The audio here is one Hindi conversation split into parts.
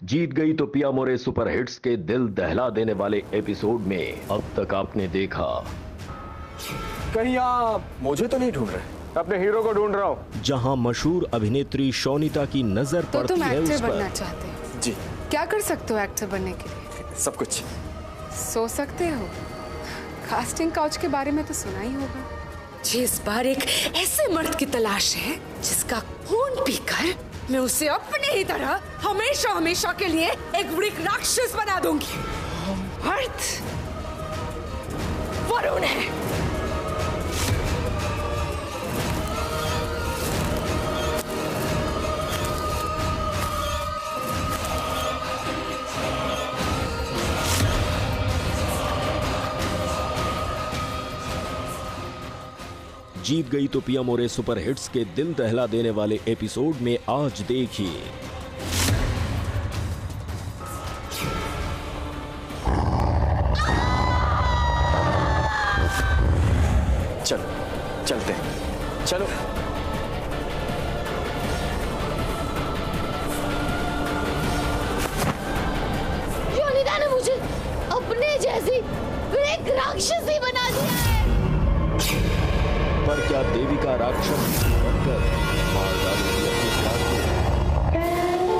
जीत गई तो पिया मोरे सुपर हिट्स के दिल दहला देने वाले एपिसोड में अब तक आपने देखा। कहीं आप मुझे तो नहीं ढूंढ रहे? अपने हीरो को ढूंढ रहा हूँ। जहां मशहूर अभिनेत्री शोनिता की नजर तो पड़ती तुम है उस एक्टर पर। बनना चाहते हो? जी। क्या कर सकते हो एक्टर बनने के लिए? सब कुछ। सो सकते हो? कास्टिंग काउच के बारे में तो सुना ही होगा। जी, इस बार एक ऐसे मर्द की तलाश है जिसका खून पीकर मैं उसे अपने ही तरह हमेशा हमेशा के लिए एक वृक राक्षस बना दूंगी। मर्द वरुण है। जीत गई तो पिया मोरे सुपर हिट्स के दिल दहला देने वाले एपिसोड में आज देखिए। चलो चलते हैं, चलो। योनिदा ने मुझे अपने जैसी एक राक्षसी बना दिया है। पर क्या देविका राक्षस बनकर मार डालेगी अपने प्यार को?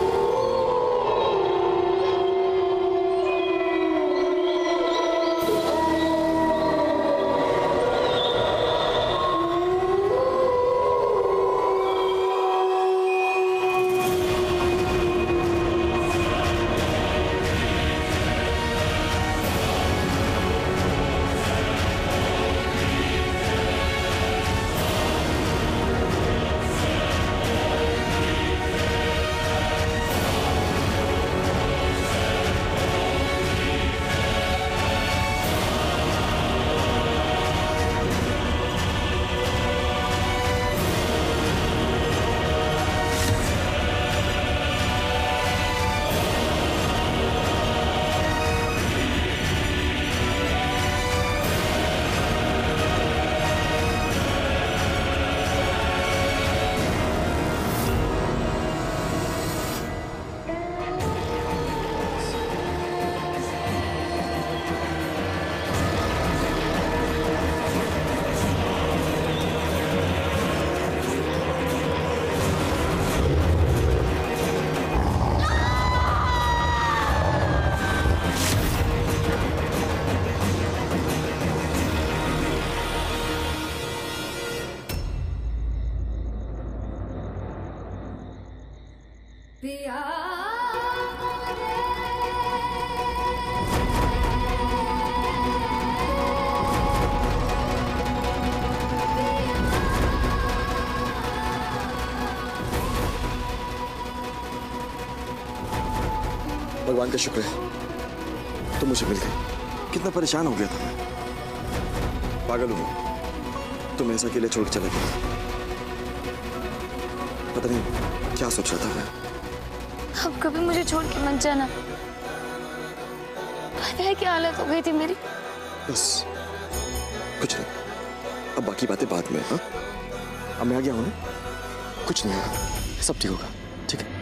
भगवान का शुक्र है तुम मुझे मिल गई। कितना परेशान हो गया था मैं। पागल हूँ, तुम ऐसा अकेले छोड़ के चले गए। पता नहीं क्या सोच रहा था मैं। अब कभी मुझे छोड़ के मत जाना। पता है क्या हालत हो गई थी मेरी? बस कुछ नहीं, अब बाकी बातें बाद में। हाँ, अब मैं आ गया हूँ ना, कुछ नहीं होगा, सब ठीक होगा। ठीक है।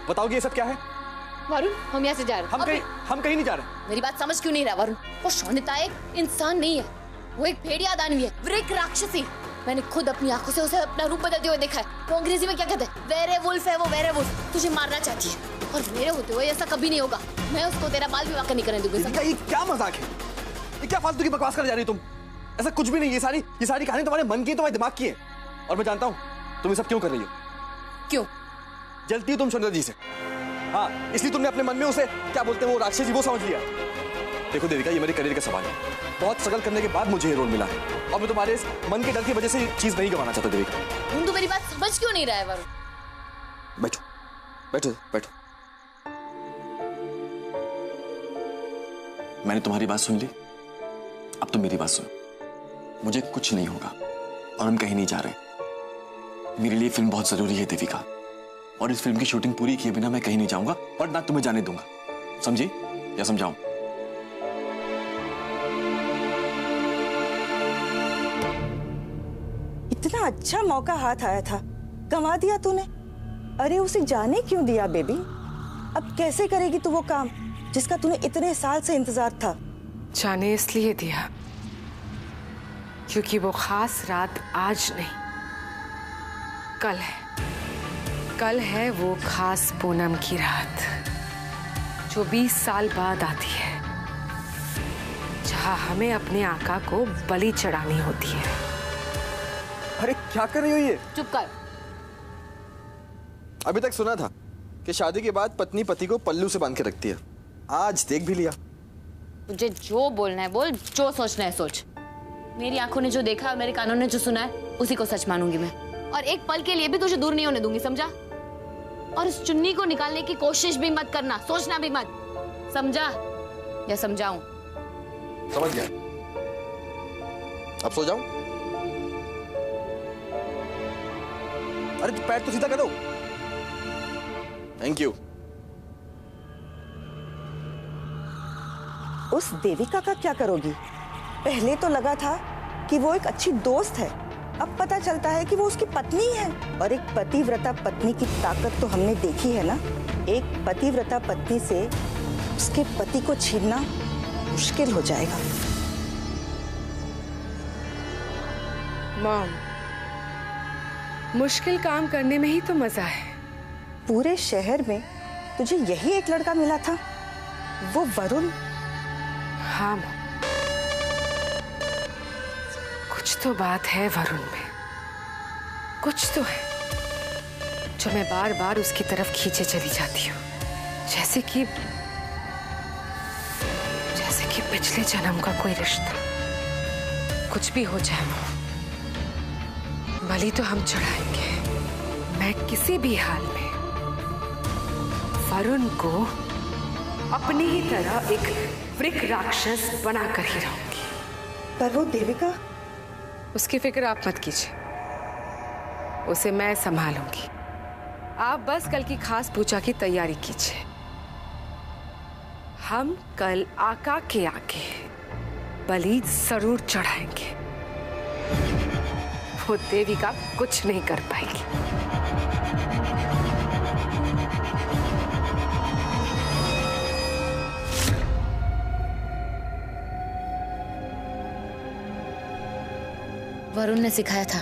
बताओगे ये सब क्या है? वरुण, हम यहाँ से जा रहे हैं। हम कहीं नहीं जा रहे। मेरी बात समझ क्यों नहीं रहा वरुण? वो शोनिता एक इंसान नहीं है, वो एक भेड़िया दानवी है, वृक राक्षसी। मैंने खुद अपनी आंखों से उसे अपना रूप बदलते हुए देखा है। वो अंग्रेजी में क्या कहते हैं? वेयरवुल्फ है वो, वेयरवुल्फ। तुझे मारना चाहती है और मेरे होते हुए ऐसा कभी नहीं होगा। मैं उसको तेरा बाल विवाह नहीं करने दूंगी। ये क्या मजाक है? ये क्या फालतू की बकवास कर जा रही तुम? ऐसा कुछ भी नहीं। ये सारी कहानी तुम्हारे मन की, तुम्हारे दिमाग की है। और मैं जानता हूँ तुम ये सब क्यों कर रही हो। क्यों? जलती हो तुम शोनिता जी से। हाँ, इसलिए तुमने अपने मन में उसे क्या बोलते हैं वो राक्षसी वो समझ लिया। देखो देविका, ये मेरे करियर का सवाल है। बहुत स्ट्रगल करने के बाद मुझे ये रोल मिला है और मैं तुम्हारे इस मन के डर की वजह से चीज नहीं गंवाना चाहता देविका। तुम मेरी बात समझ क्यों नहीं रहा है वरुण? बैठो बैठो बैठो। मैंने तुम्हारी बात सुन ली, अब तुम मेरी बात सुनो। मुझे कुछ नहीं होगा और हम कहीं नहीं जा रहे। मेरे लिए फिल्म बहुत जरूरी है देविका, और इस फिल्म की शूटिंग पूरी किए बिना मैं कहीं नहीं जाऊंगा और ना तुम्हें जाने दूंगा। समझी या समझाऊं? इतना अच्छा मौका हाथ आया था, गंवा दिया तूने। अरे उसे जाने क्यों दिया बेबी? अब कैसे करेगी तू वो काम जिसका तूने इतने साल से इंतजार था? जाने इसलिए दिया क्योंकि वो खास रात आज नहीं, कल है। कल है वो खास पूनम की रात जो 20 साल बाद आती है, जहां हमें अपने आका को बलि चढ़ानी होती है। अरे क्या कर रही हो ये? चुप कर। अभी तक सुना था कि शादी के बाद पत्नी पति को पल्लू से बांध के रखती है, आज देख भी लिया। तुझे जो बोलना है बोल, जो सोचना है सोच। मेरी आंखों ने जो देखा और मेरे कानों ने जो सुना है उसी को सच मानूंगी मैं, और एक पल के लिए भी तुझे दूर नहीं होने दूंगी, समझा? और उस चुन्नी को निकालने की कोशिश भी मत करना, सोचना भी मत, समझा? या समझाऊं? समझ गया। अब सो जाऊं? अरे तो पैर तो सीधा करो। Thank you. उस देविका का क्या करोगी? पहले तो लगा था कि वो एक अच्छी दोस्त है, अब पता चलता है कि वो उसकी पत्नी है। और एक पतिव्रता पत्नी की ताकत तो हमने देखी है ना। एक पतिव्रता पत्नी से उसके पति को छीनना मुश्किल हो जाएगा। मॉम, मुश्किल काम करने में ही तो मजा है। पूरे शहर में तुझे यही एक लड़का मिला था, वो वरुण। हाँ मॉम, कुछ तो बात है वरुण में, कुछ तो है जो मैं बार बार उसकी तरफ खींचे चली जाती हूँ, जैसे कि पिछले जन्म का कोई रिश्ता। कुछ भी हो जाए वो, बलि तो हम चढ़ाएंगे। मैं किसी भी हाल में वरुण को अपनी ही तरह एक वृक राक्षस बनाकर ही रहूंगी। पर वो देविका? उसकी फिक्र आप मत कीजिए, उसे मैं संभालूंगी। आप बस कल की खास पूजा की तैयारी कीजिए। हम कल आका के आगे बलि जरूर चढ़ाएंगे, वो देविका कुछ नहीं कर पाएगी। वरुण ने सिखाया था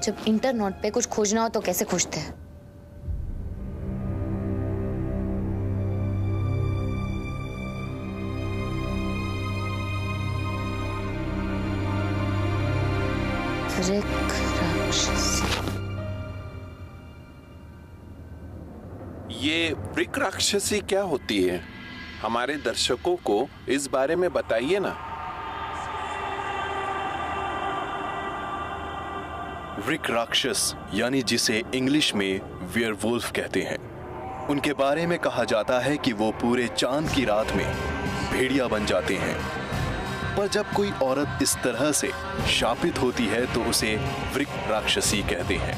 जब इंटरनेट पे कुछ खोजना हो तो कैसे खोजते हैं। ये वृक राक्षसी क्या होती है? हमारे दर्शकों को इस बारे में बताइए ना। वृक राक्षस यानी जिसे इंग्लिश में वेयरवुल्फ कहते हैं, उनके बारे में कहा जाता है कि वो पूरे चांद की रात में भेड़िया बन जाते हैं। पर जब कोई औरत इस तरह से शापित होती है तो उसे वृक राक्षसी कहते हैं।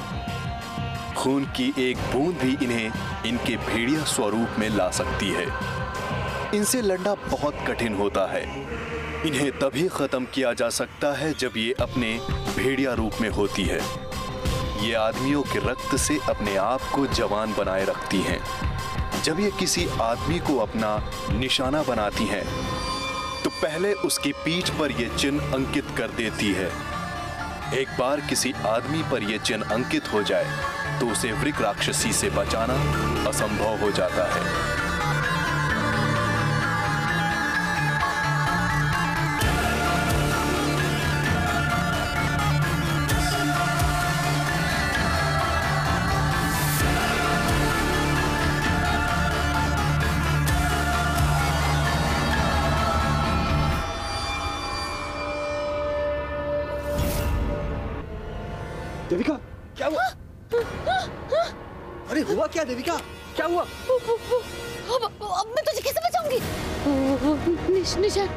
खून की एक बूंद भी इन्हें इनके भेड़िया स्वरूप में ला सकती है। इनसे लड़ना बहुत कठिन होता है। इन्हें तभी खत्म किया जा सकता है जब ये अपने भेड़िया रूप में होती है। ये आदमियों के रक्त से अपने आप को जवान बनाए रखती हैं। जब ये किसी आदमी को अपना निशाना बनाती हैं तो पहले उसकी पीठ पर यह चिन्ह अंकित कर देती है। एक बार किसी आदमी पर यह चिन्ह अंकित हो जाए तो उसे वृक राक्षसी से बचाना असंभव हो जाता है। देविका, क्या हुआ? अरे हुआ क्या देविका? क्या हुआ? अब मैं तुझे कैसे बचाऊंगी? निशान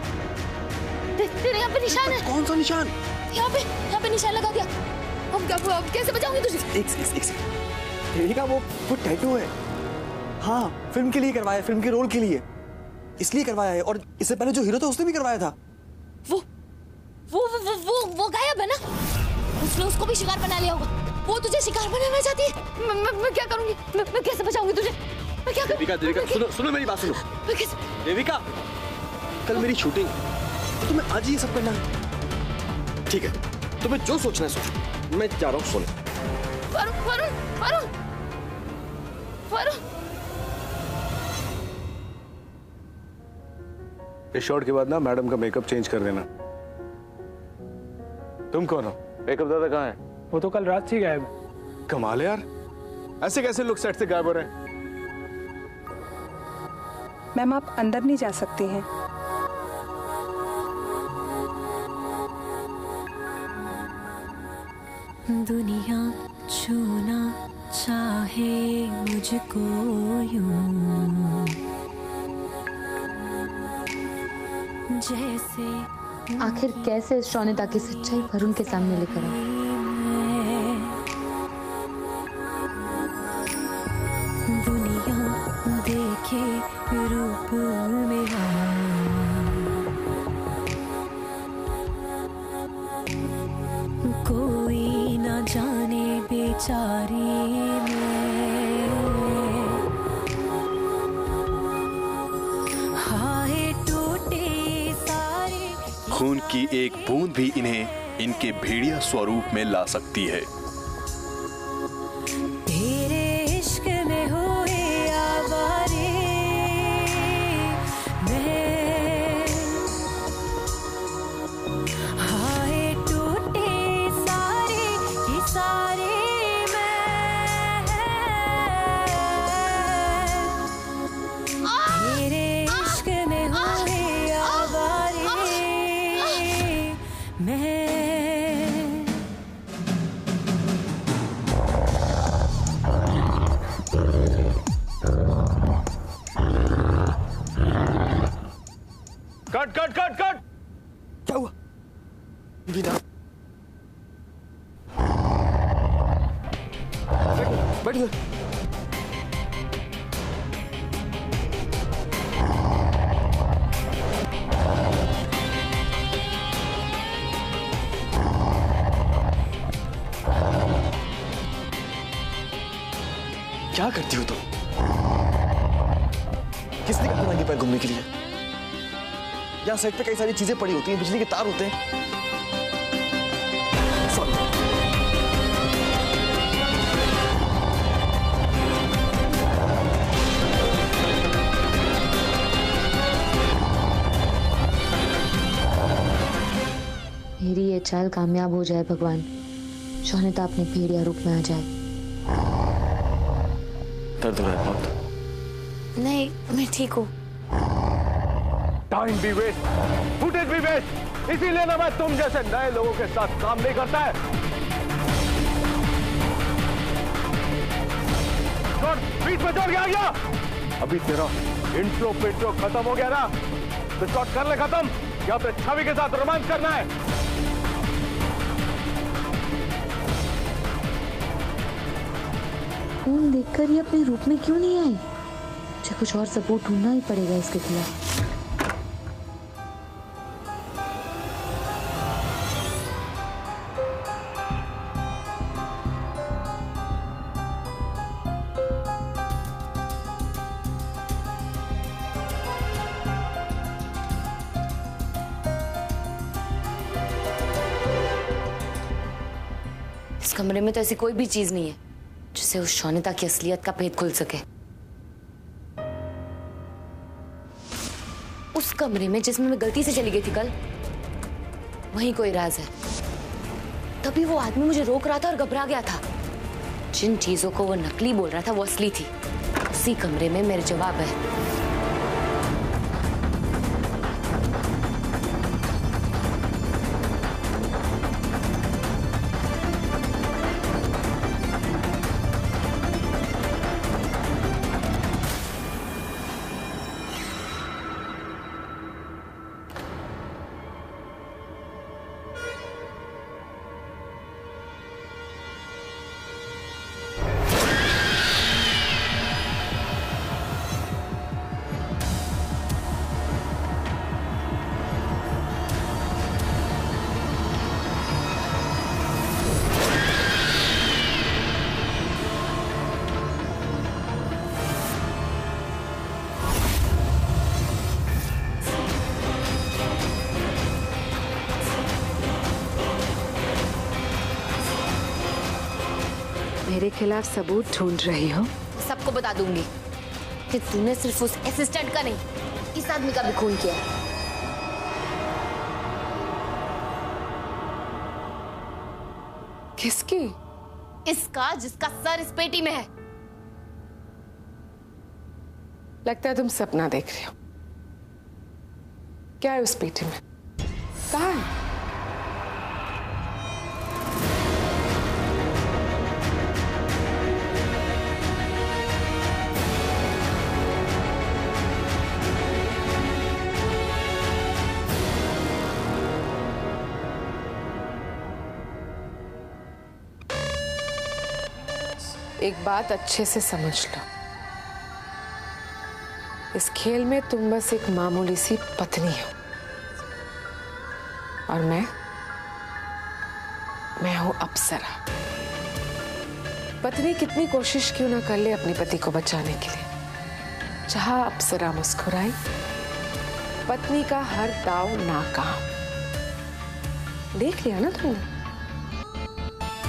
तेरे यहाँ पे निशान है। कौन सा निशान? यहाँ पे निशान लगा दिया। अब कैसे बचाऊंगी तुझे? एक देविका, वो टैटू है। हाँ, फिल्म के लिए करवाया, फिल्म के रोल के लिए इसलिए करवाया है। और इससे पहले जो हीरो था उसने भी करवाया था। वो गायब है ना? उसने उसको भी शिकार बना लिया होगा। वो तुझे शिकार बनाना चाहती है। मैं क्या करूंगी? मैं कैसे बचाऊंगी तुझे? मैं क्या देविका, देविका, सुनो मेरी बात सुनो। मैं कैसे? देविका, कल मेरी शूटिंग, तुम्हें आज ही सब करना है। ठीक है, तुम्हें जो सोचना है सोचो, मैं जा रहा हूँ सोने। वरुण, वरुण, वरुण, वरुण। इस शॉट के बाद ना मैडम का मेकअप चेंज कर देना। तुम कौन हो? मेकअप दादा कहाँ है? वो तो कल रात से गायब है। कमाल है यार, ऐसे कैसे लोग सेट से गायब हो रहे हैं? मैम आप अंदर नहीं जा सकती हैं। दुनिया छूना चाहे मुझको यूं, जैसे आखिर कैसे शौनिता की सच्चाई वरुण के सामने लेकर आऊं? दुनिया देखे रूप मेरा, कोई ना जाने बेचारी में, हाय टूटे सारे। खून की एक बूंद भी इन्हें इनके भेड़िया स्वरूप में ला सकती है। तेरे इश्क में हुए आवारे मैं, हाय टूटे सारे के सारे मैं, तेरे इश्क में हुए आवारे मैं। Cut cut cut cut. क्या हुआ? वीना, बैठ गए। क्या करती हो तुम? किसने कहा नंगे पैर घूमने के लिए? यहाँ सेट पे कई सारी चीजें पड़ी होती हैं, बिजली के तार होते हैं। सॉरी। मेरी ये चाल कामयाब हो जाए भगवान, शौनिता अपने भेड़िया रूप में आ जाए। दर्द हो रहा है बहुत। नहीं, मैं ठीक हूँ। टाइम भी वेस्ट, फुटेज भी वेस्ट, इसीलिए ना मैं तुम जैसे नए लोगों के साथ काम नहीं करता है। बीच में चढ़ गया। अभी तेरा इंट्रो पिंट्रो खत्म हो गया ना, तो शॉट कर ले खत्म, या फिर छवि के साथ रोमांस करना है। खून देखकर ये अपने रूप में क्यों नहीं आई? मुझे कुछ और सबूत ढूंढना ही पड़ेगा इसके खिलाफ। इस कमरे में तो ऐसी कोई भी चीज नहीं है जिससे उस शौनिता की असलियत का भेद खुल सके। उस कमरे में जिसमें मैं गलती से चली गई थी कल, वहीं कोई राज है। तभी वो आदमी मुझे रोक रहा था और घबरा गया था। जिन चीजों को वो नकली बोल रहा था वो असली थी। उसी कमरे में मेरे जवाब है। मेरे खिलाफ सबूत ढूंढ रही हो? सबको बता दूंगी कि तूने सिर्फ उस असिस्टेंट का नहीं, इस आदमी का भी खून किया। किसकी? इसका, जिसका सर इस पेटी में है। लगता है तुम सपना देख रहे हो। क्या है उस पेटी में? कहाँ है? एक बात अच्छे से समझ लो, इस खेल में तुम बस एक मामूली सी पत्नी हो और मैं हूं अप्सरा। पत्नी कितनी कोशिश क्यों ना कर ले अपने पति को बचाने के लिए, जहां अप्सरा मुस्कुराई, पत्नी का हर दाव नाकाम। देख लिया ना तुमने?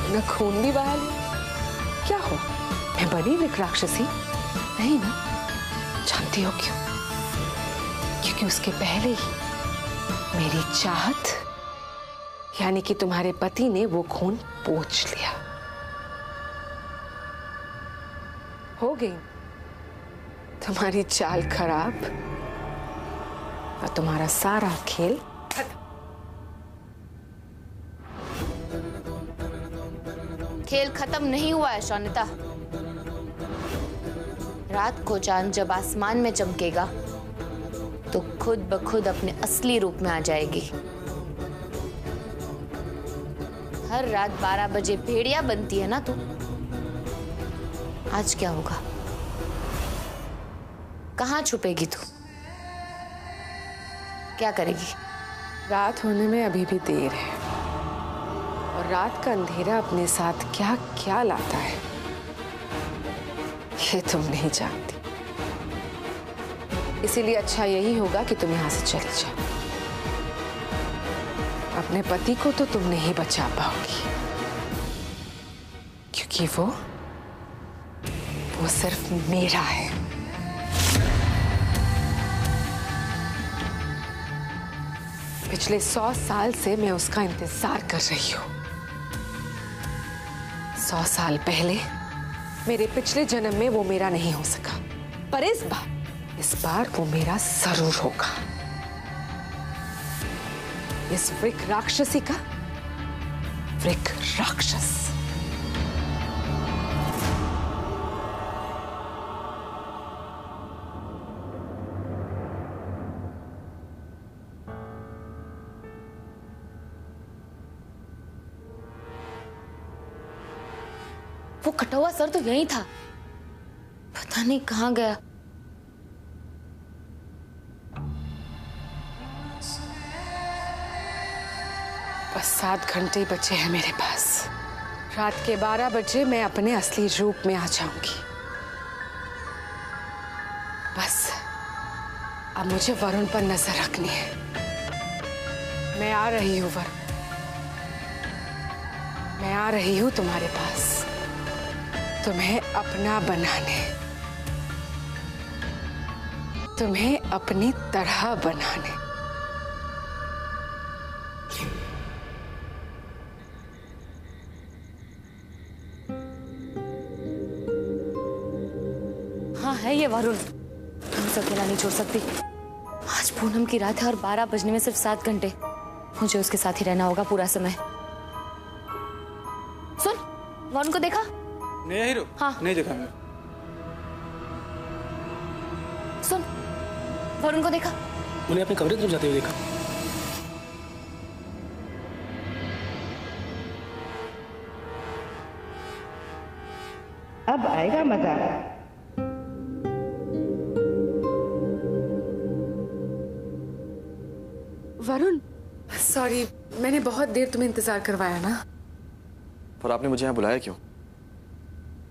न खून भी बहा लिया। क्या हो, मैं बनी विक राक्षसी? नहीं ना? जानती हो क्यों? क्योंकि उसके पहले ही मेरी चाहत यानी कि तुम्हारे पति ने वो खून पोंछ लिया। हो गई तुम्हारी चाल खराब और तुम्हारा सारा खेल खत्म। खेल खत्म नहीं हुआ है शौनिता। रात को चांद जब आसमान में चमकेगा तो खुद ब खुद अपने असली रूप में आ जाएगी। हर रात 12 बजे भेड़िया बनती है ना तू। आज क्या होगा? कहाँ छुपेगी तू? क्या करेगी? रात होने में अभी भी देर है और रात का अंधेरा अपने साथ क्या क्या लाता है ये तुम नहीं जानती। इसीलिए अच्छा यही होगा कि तुम यहां से चली जाओ। अपने पति को तो तुम नहीं बचा पाओगी क्योंकि वो सिर्फ मेरा है। पिछले 100 साल से मैं उसका इंतजार कर रही हूं। 100 साल पहले मेरे पिछले जन्म में वो मेरा नहीं हो सका, पर इस बार वो मेरा जरूर होगा। इस वृक राक्षसी का वृक राक्षस। वो कटा हुआ सर तो यहीं था, पता नहीं कहां गया। बस 7 घंटे बचे हैं मेरे पास। रात के 12 बजे मैं अपने असली रूप में आ जाऊंगी। बस अब मुझे वरुण पर नजर रखनी है। मैं आ रही हूं वरुण, मैं आ रही हूं तुम्हारे पास, तुम्हें अपना बनाने, तुम्हें अपनी तरह बनाने। हाँ है ये वरुण, मैं उसे अकेला नहीं छोड़ सकती। आज पूनम की रात है और 12 बजने में सिर्फ 7 घंटे। मुझे उसके साथ ही रहना होगा पूरा समय। सुन, वरुण को देखा? नहीं हीरो। हाँ नहीं देखा मैं। सुन, वरुण को देखा? उन्हें अपने कमरे में जाते हुए देखा। अब आएगा मजा। वरुण, सॉरी, मैंने बहुत देर तुम्हें इंतजार करवाया ना। पर आपने मुझे यहाँ बुलाया क्यों?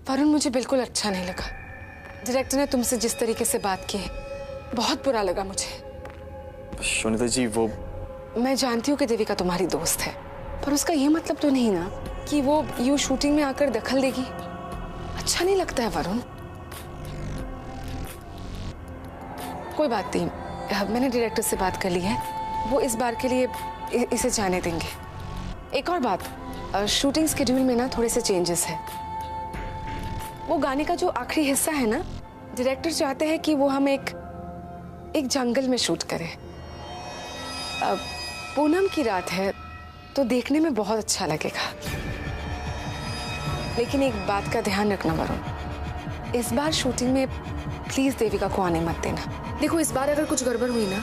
वरुण, मुझे बिल्कुल अच्छा नहीं लगा। डायरेक्टर ने तुमसे जिस तरीके से बात की है, बहुत बुरा लगा मुझे। शोनिता जी, वो मैं जानती हूँ कि देविका तुम्हारी दोस्त है, पर उसका ये मतलब तो नहीं ना कि वो यूं शूटिंग में आकर दखल देगी। अच्छा नहीं लगता है वरुण। कोई बात नहीं, मैंने डायरेक्टर से बात कर ली है, वो इस बार के लिए इसे जाने देंगे। एक और बात, शूटिंग स्केड्यूल में ना थोड़े से चेंजेस है। वो गाने का जो आखिरी हिस्सा है ना, डायरेक्टर चाहते हैं कि वो हम एक जंगल में शूट करें। पूनम की रात है तो देखने में बहुत अच्छा लगेगा, लेकिन एक बात का ध्यान रखना वरुण, इस बार शूटिंग में प्लीज देविका को आने मत देना। देखो, इस बार अगर कुछ गड़बड़ हुई ना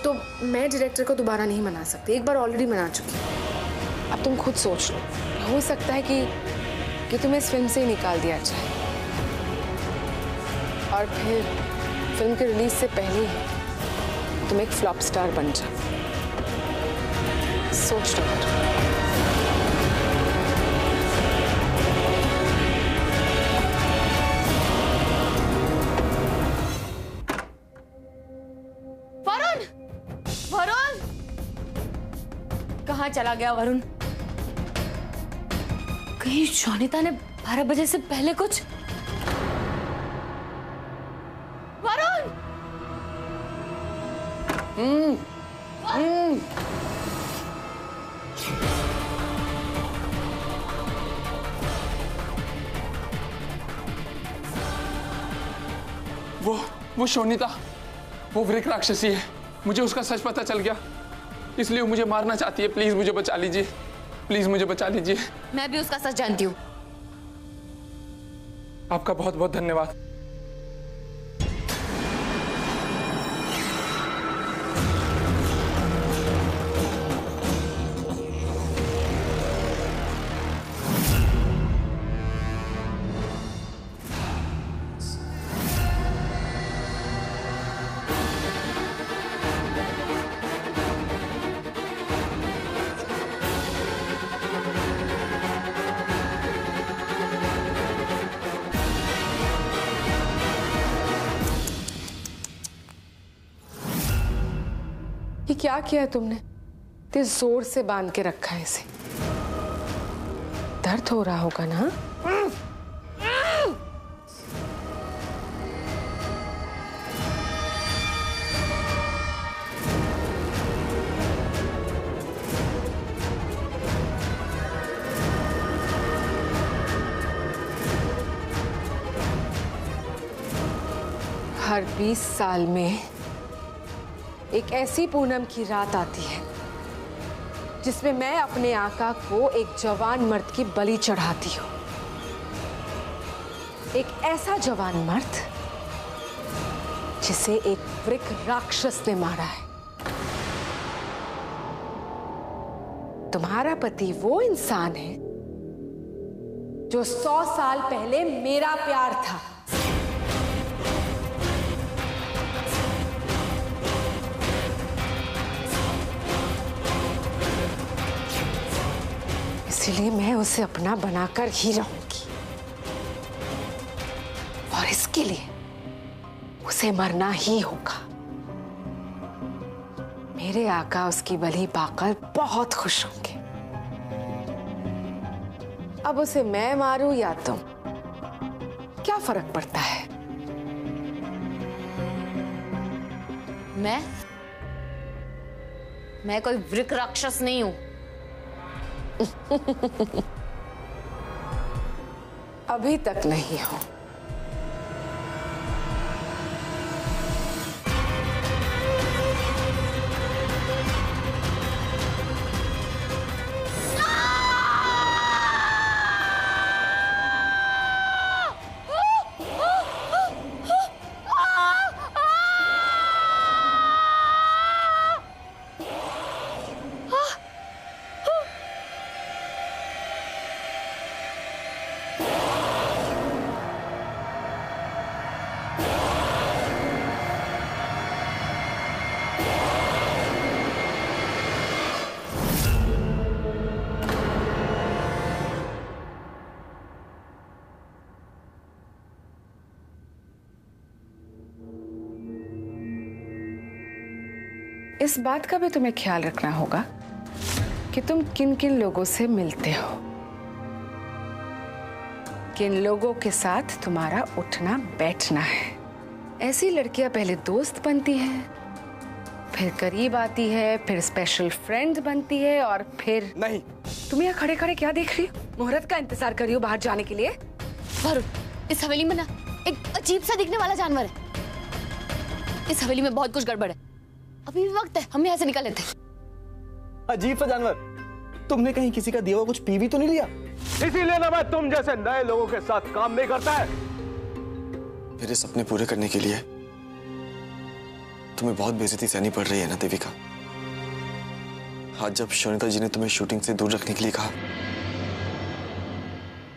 तो मैं डायरेक्टर को दोबारा नहीं मना सकती, एक बार ऑलरेडी मना चुकी हूँ। अब तुम खुद सोच लो, हो सकता है कि तुम्हें इस फिल्म से ही निकाल दिया जाए और फिर फिल्म के रिलीज से पहले ही तुम एक फ्लॉप स्टार बन जाओ। सोच लो। वरुण, वरुण, कहाँ चला गया वरुण? कहीं शोनिता ने 12 बजे से पहले कुछ? वरुण! वो शोनिता, वो वृक राक्षसी है। मुझे उसका सच पता चल गया, इसलिए वो मुझे मारना चाहती है। प्लीज मुझे बचा लीजिए, प्लीज मुझे बचा लीजिए। मैं भी उसका सच जानती हूँ। आपका बहुत बहुत धन्यवाद। ये क्या किया है तुमने? इतने जोर से बांध के रखा है इसे। दर्द हो रहा होगा ना? हर 20 साल में एक ऐसी पूनम की रात आती है जिसमें मैं अपने आका को एक जवान मर्द की बलि चढ़ाती हूं। एक ऐसा जवान मर्द जिसे एक वृक राक्षस ने मारा है। तुम्हारा पति वो इंसान है जो 100 साल पहले मेरा प्यार था। इसलिए मैं उसे अपना बनाकर ही रहूंगी और इसके लिए उसे मरना ही होगा। मेरे आका उसकी बलि पाकर बहुत खुश होंगे। अब उसे मैं मारूं या तुम, क्या फर्क पड़ता है? मैं कोई वृक राक्षस नहीं हूं। अभी तक नहीं हो। इस बात का भी तुम्हें ख्याल रखना होगा कि तुम किन किन लोगों से मिलते हो, किन लोगों के साथ तुम्हारा उठना बैठना है। ऐसी लड़कियां पहले दोस्त बनती हैं, फिर करीब आती है, फिर स्पेशल फ्रेंड बनती है और फिर नहीं। तुम यहाँ खड़े खड़े क्या देख रही हो? मुहूर्त का इंतजार कर रही हो बाहर जाने के लिए? वरुण, इस हवेली में ना एक अजीब सा दिखने वाला जानवर है। इस हवेली में बहुत कुछ गड़बड़ है। अभी भी वक्त है, हम यहाँ से निकल लेते हैं। अजीब सा जानवर? तुमने कहीं किसी का दिया हुआ कुछ पी भी तो नहीं लिया? इसीलिए ना मैं तुम जैसे नए लोगों के साथ काम नहीं करता है। मेरे सपने पूरे करने के लिए तुम्हें बहुत बेइज्जती सहनी पड़ रही है ना देविका। आज जब शोनिता जी ने तुम्हें शूटिंग से दूर रखने के लिए कहा,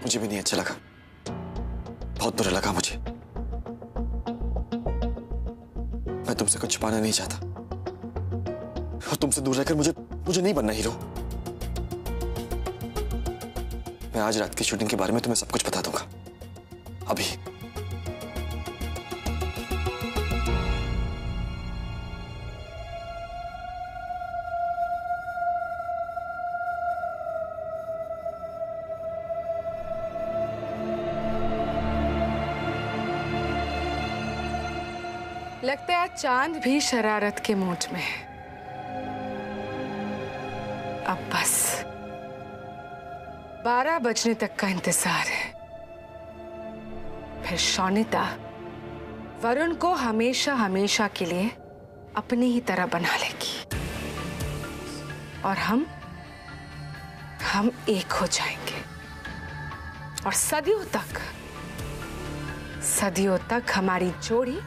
मुझे भी नहीं अच्छा लगा, बहुत बुरा लगा मुझे। मैं तुमसे कुछ छुपाना नहीं चाहता और तुमसे दूर रहकर मुझे नहीं बनना हीरो। मैं आज रात की शूटिंग के बारे में तुम्हें सब कुछ बता दूंगा, अभी। लगता है चांद भी शरारत के मूड में है। अब बस 12 बजने तक का इंतजार है, फिर शोनिता वरुण को हमेशा हमेशा के लिए अपनी ही तरह बना लेगी और हम एक हो जाएंगे और सदियों तक हमारी जोड़ी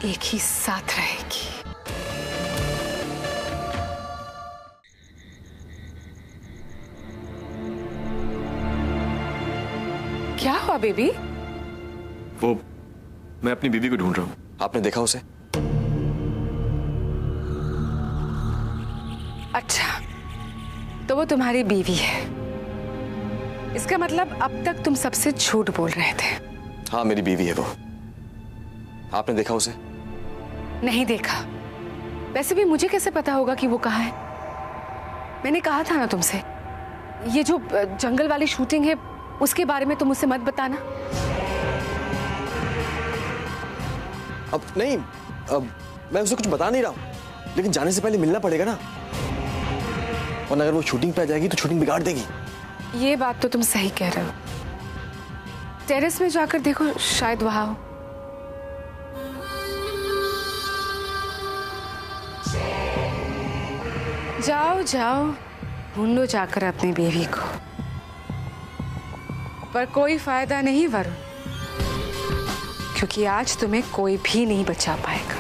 एक ही साथ रहेगी। क्या हुआ बेबी? वो मैं अपनी बीवी को ढूंढ रहा हूं। आपने देखा उसे? अच्छा, तो वो तुम्हारी बीवी है। इसका मतलब अब तक तुम सबसे झूठ बोल रहे थे। हाँ, मेरी बीवी है वो। आपने देखा उसे? नहीं देखा। वैसे भी मुझे कैसे पता होगा कि वो कहाँ है? मैंने कहा था ना तुमसे, ये जो जंगल वाली शूटिंग है उसके बारे में तुम मुझसे मत बताना। अब नहीं, अब मैं उसे कुछ बता नहीं रहा हूं, लेकिन जाने से पहले मिलना पड़ेगा ना, वरना अगर वो शूटिंग पे आ जाएगी तो शूटिंग बिगाड़ देगी। ये बात तो तुम सही कह रहे हो। टेरेस में जाकर देखो, शायद वहां हो। जाओ जाओ, ढूंढ लो जाकर अपनी बीवी को। पर कोई फायदा नहीं वरुण, क्योंकि आज तुम्हें कोई भी नहीं बचा पाएगा,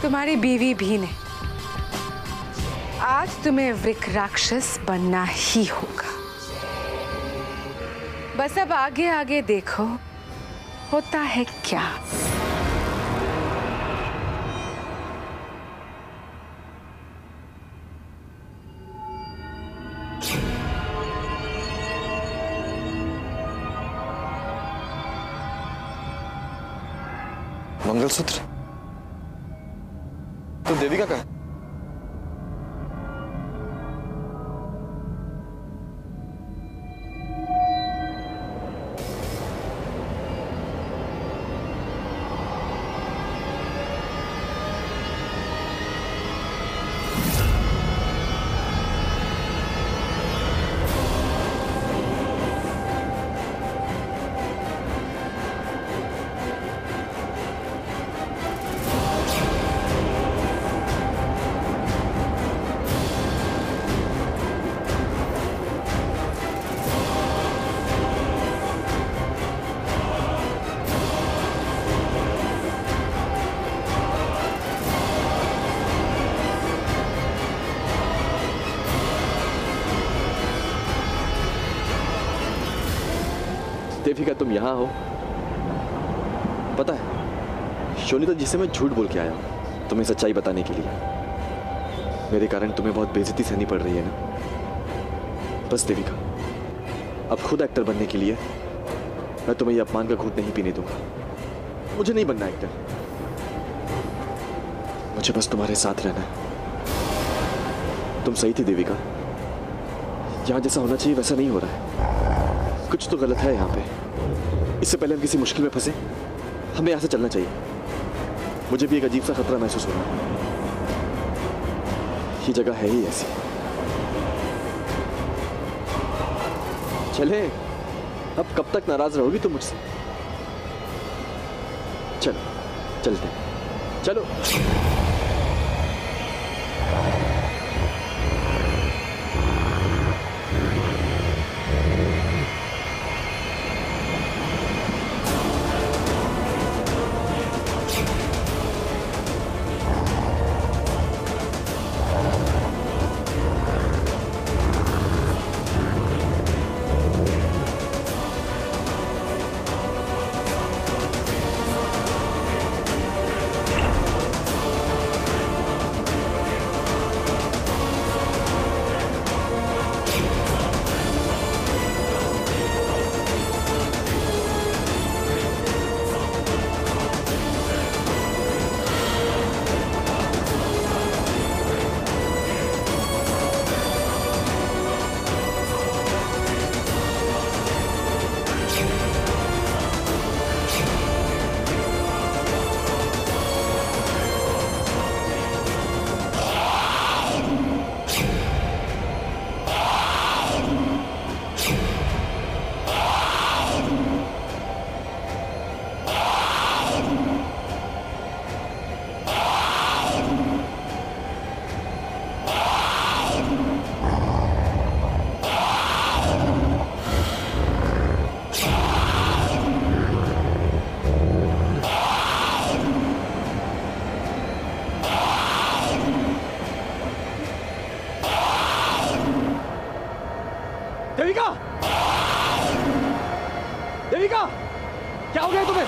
तुम्हारी बीवी भी नहीं। आज तुम्हें वृक राक्षस बनना ही होगा। बस अब आगे आगे देखो होता है क्या। मंगलसूत्र तो देविका का है। देविका, तुम यहाँ हो? पता है, शोनिता जी से मैं झूठ बोल के आया हूँ तुम्हें सच्चाई बताने के लिए। मेरे कारण तुम्हें बहुत बेइज्जती सहनी पड़ रही है ना। बस देविका, अब खुद एक्टर बनने के लिए मैं तुम्हें ये अपमान का घूंट नहीं पीने दूंगा। मुझे नहीं बनना एक्टर, मुझे बस तुम्हारे साथ रहना है। तुम सही थी देविका, यहाँ जैसा होना चाहिए वैसा नहीं हो रहा है। कुछ तो गलत है यहाँ पे। इससे पहले हम किसी मुश्किल में फंसे, हमें यहाँ से चलना चाहिए। मुझे भी एक अजीब सा खतरा महसूस हो रहा है। ये जगह है ही ऐसी। चले, अब कब तक नाराज रहोगी तुम मुझसे? चलो चलते हैं, चलो। देविका! देविका! क्या हो गया तुम्हें?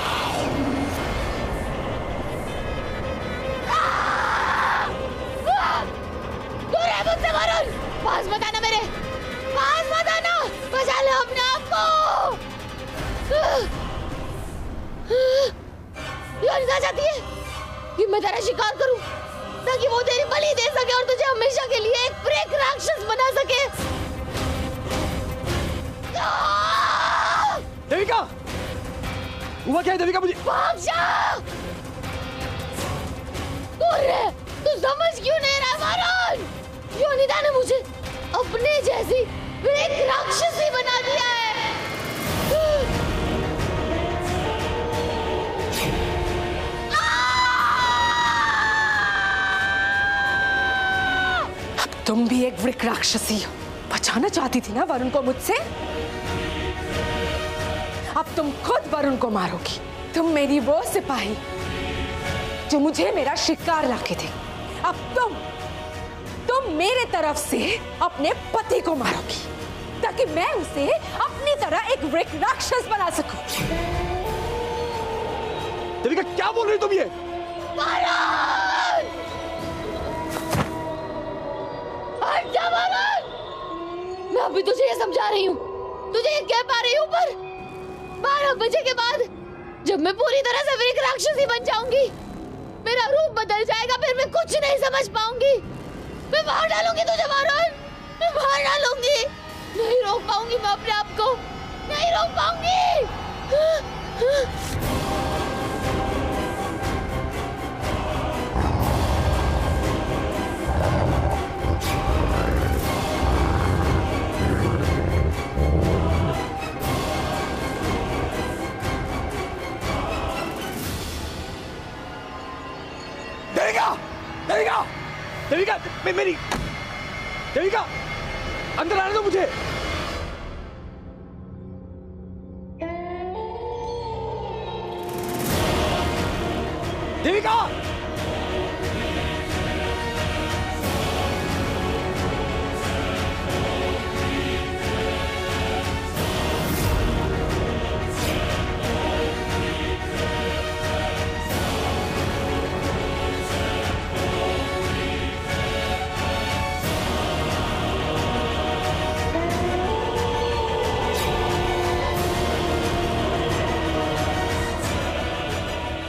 दूर है मुझसे वरुण! पास मत आना मेरे! पास मत आना! बचा लो अपने आप को! योनिता चाहती है कि मैं तेरा शिकार करूं ताकि वो तेरी बलि दे सके और तुझे हमेशा के लिए एक ब्रेक राक्षस बना सके। देविका! हुआ क्या है देविका? मुझे भाग जा! तू समझ क्यों नहीं रहा वरुण? योनिता ने मुझे अपने जैसी एक राक्षसी बना दिया है। अब तुम भी एक वृक राक्षसी हो। बचाना चाहती थी ना वरुण को मुझसे? अब तुम खुद वरुण को मारोगी। तुम मेरी वो सिपाही जो मुझे मेरा शिकार लाके दे। अब तुम मेरे तरफ से अपने पति को मारोगी ताकि मैं उसे अपनी तरह एक वृक राक्षस बना सकूं। देविका क्या बोल रही तुम ये? हट जा वरुण! मैं अभी तुझे ये समझा रही हूँ, तुझे ये कह पा रही हूँ, पर 12 बजे के बाद जब मैं पूरी तरह से वृक राक्षसी बन जाऊंगी, मेरा रूप बदल जाएगा, फिर मैं कुछ नहीं समझ पाऊंगी। मैं मार डालूंगी तुझे वरुण, मैं मार डालूंगी। नहीं रोक पाऊंगी मैं अपने आप को, नहीं रोक पाऊंगी। देविका! देविका! मेरी देविका! अंदर आने दो मुझे। देविका!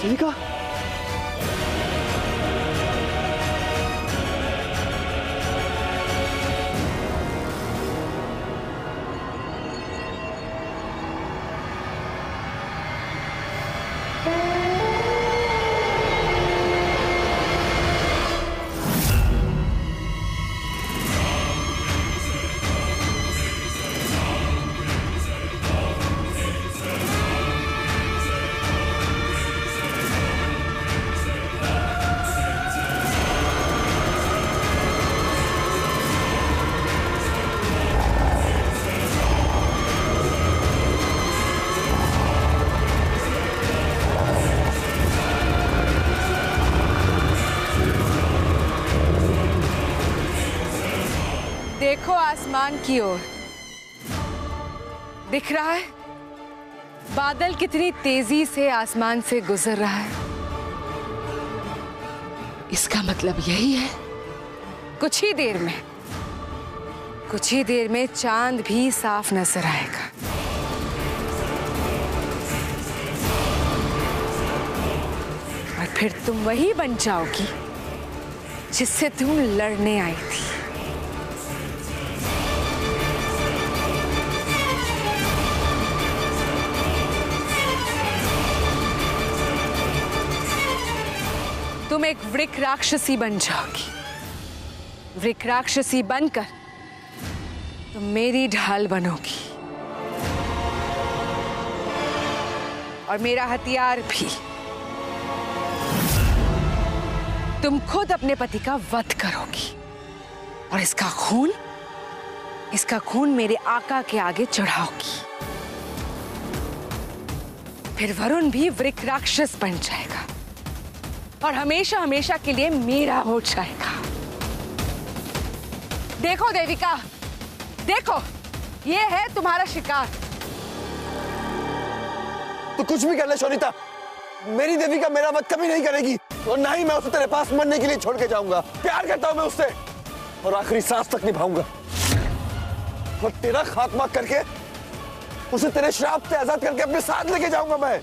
देविका! देखो आसमान की ओर, दिख रहा है बादल कितनी तेजी से आसमान से गुजर रहा है। इसका मतलब यही है कुछ ही देर में चांद भी साफ नजर आएगा। और फिर तुम वही बन जाओगी जिससे तुम लड़ने आई थी। तुम एक वृक राक्षसी बन जाओगी। वृक राक्षसी बनकर तुम मेरी ढाल बनोगी और मेरा हथियार भी। तुम खुद अपने पति का वध करोगी और इसका खून मेरे आका के आगे चढ़ाओगी। फिर वरुण भी वृक राक्षस बन जाएगा और हमेशा हमेशा के लिए मेरा हो जाएगा। देखो देविका, देखो, ये है तुम्हारा शिकार। तो कुछ भी कर ले शोनिता, मेरी देविका मेरा वध कभी नहीं करेगी और ना ही मैं उसे तेरे पास मरने के लिए छोड़ के जाऊंगा। प्यार करता हूं मैं उससे और आखिरी सांस तक निभाऊंगा और तेरा खात्मा करके उसे तेरे श्राप से आजाद करके अपने साथ लेके जाऊंगा मैं।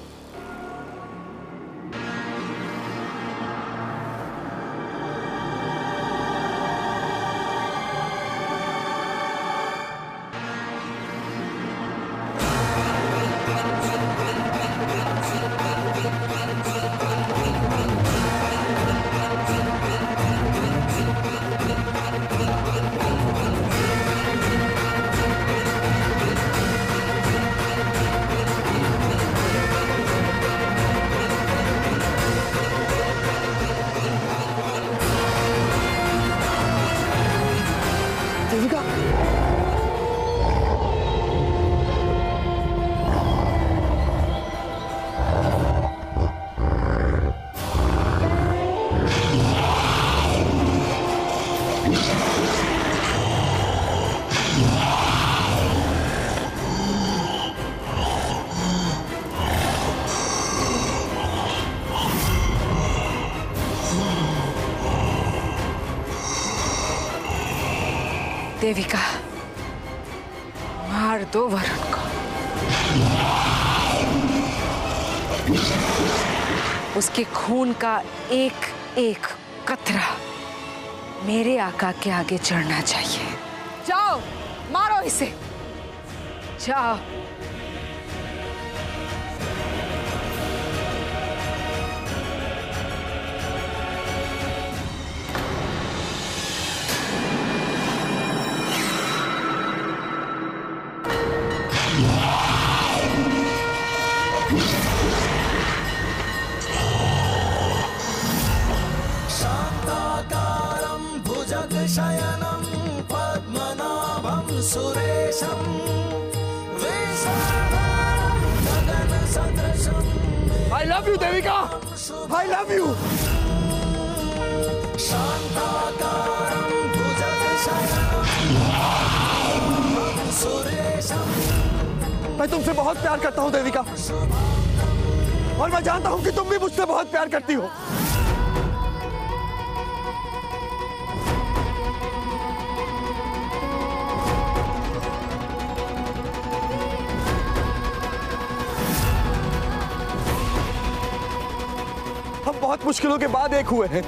देविका, मार दो वरुण को। उसके खून का एक एक कतरा मेरे आका के आगे चढ़ना चाहिए। जाओ, मारो इसे, जाओ। शयनं पद्मनाभं सुरेशं I love you, Devika. I love you। शांताकारं भुजगशयनं सुरेशं। मैं तुमसे बहुत प्यार करता हूँ देविका और मैं जानता हूँ कि तुम भी मुझसे बहुत प्यार करती हो। हम बहुत मुश्किलों के बाद एक हुए हैं,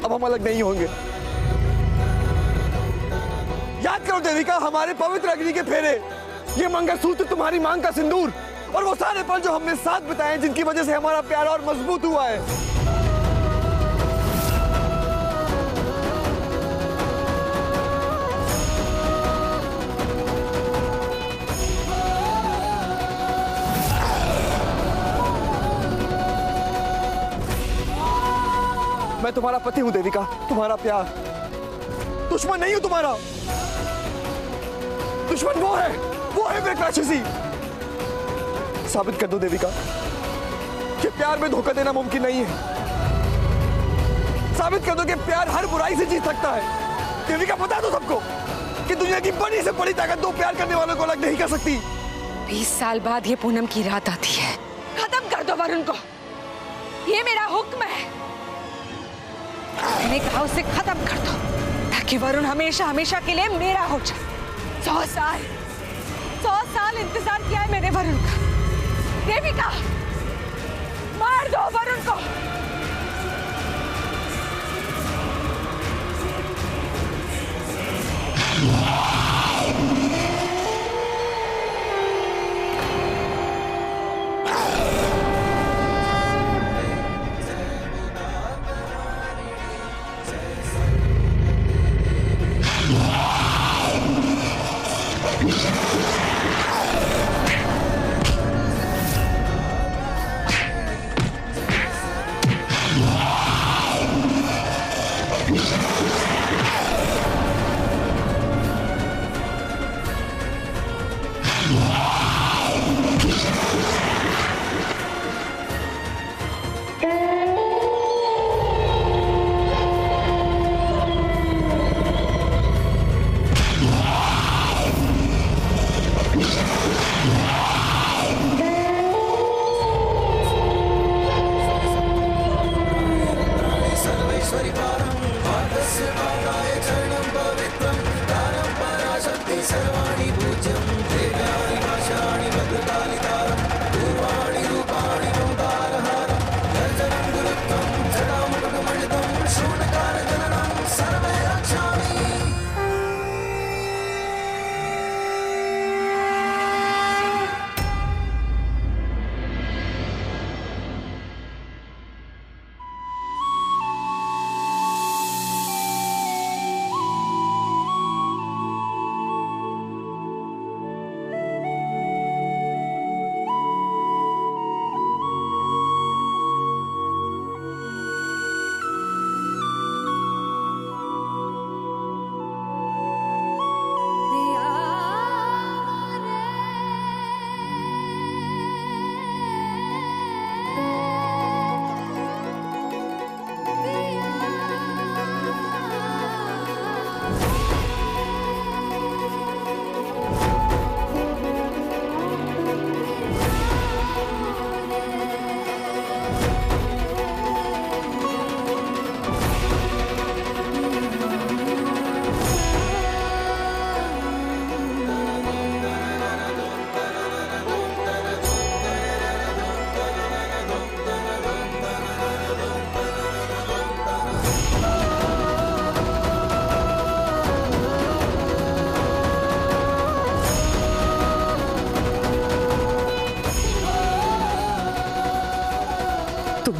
अब हम अलग नहीं होंगे। याद करो देविका, हमारे पवित्र अग्नि के फेरे, ये मंगलसूत्र, तुम्हारी मांग का सिंदूर और वो सारे पल जो हमने साथ बिताए, जिनकी वजह से हमारा प्यार और मजबूत हुआ है। मैं तुम्हारा पति हूं देविका, तुम्हारा प्यार, दुश्मन नहीं हूं तुम्हारा। दुश्मन वो है वृक राक्षसी। साबित कर दो देविका कि प्यार में धोखा देना मुमकिन नहीं है। साबित कर दो कि प्यार हर बुराई से जीत सकता है। देविका बता दो सबको कि दुनिया की बड़ी से बड़ी ताकत दो प्यार करने वालों को अलग नहीं कर सकती। 20 साल बाद ये पूनम की रात आती है। खत्म कर दो वरुण को, ये मेरा हुक्म है। मैंने कहा उसे खत्म कर दो ताकि वरुण हमेशा हमेशा के लिए मेरा हो जाए। 100 साल इंतजार किया है मैंने वरुण का। देविका, मार दो वरुण को।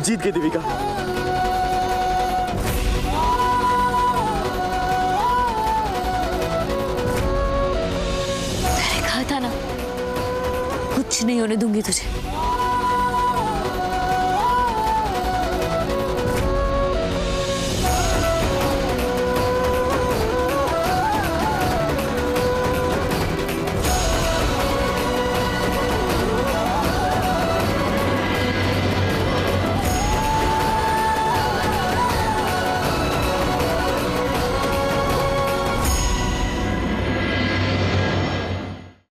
जीत गई देविका। मैंने कहा था ना, कुछ नहीं होने दूंगी तुझे।